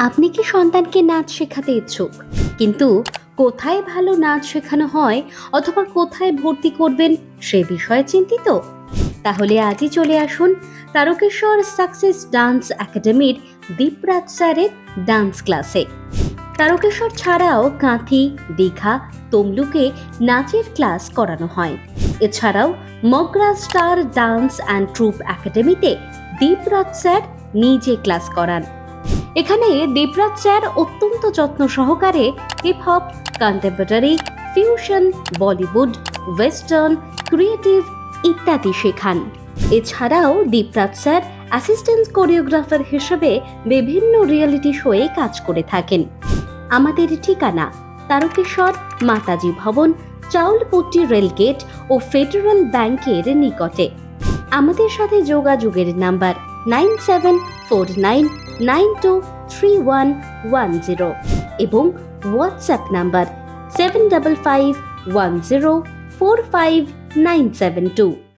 আপনি কি সন্তানকে নাচ শেখাতে ইচ্ছুক, কিন্তু কোথায় ভালো নাচ শেখানো হয় অথবা কোথায় ভর্তি করবেন সে বিষয়ে চিন্তিত? তাহলে আজই চলে আসুন তারকেশ্বর সাকসেস ডান্স একাডেমির দীপরাজ স্যারের ডান্স ক্লাসে। তারকেশ্বর ছাড়াও কাঁথি, দীঘা, তমলুকে নাচের ক্লাস করানো হয়। এছাড়াও Mogra star dance and troupe একাডেমিতে দীপরাজ স্যার নিজে ক্লাস করান। এখানে দীপরাজ স্যার অত্যন্ত যত্ন সহকারে hip hop, contemporary, fusion, Bollywood, western, creative ইত্যাদি শেখান। এছাড়াও দীপরাজ স্যার অ্যাসিস্ট্যান্ট কোরিওগ্রাফার হিসেবে বিভিন্ন রিয়েলিটি শোয়ে কাজ করে থাকেন। আমাদের ঠিকানা তারকেশ্বর মাতাজি ভবন, চাউলপট্টি রেলগেট ও ফেডারেল ব্যাংকের নিকটে। আমাদের সাথে যোগাযোগের নাম্বার 9749923110 এবং হোয়াটসঅ্যাপ নাম্বার 7551045972।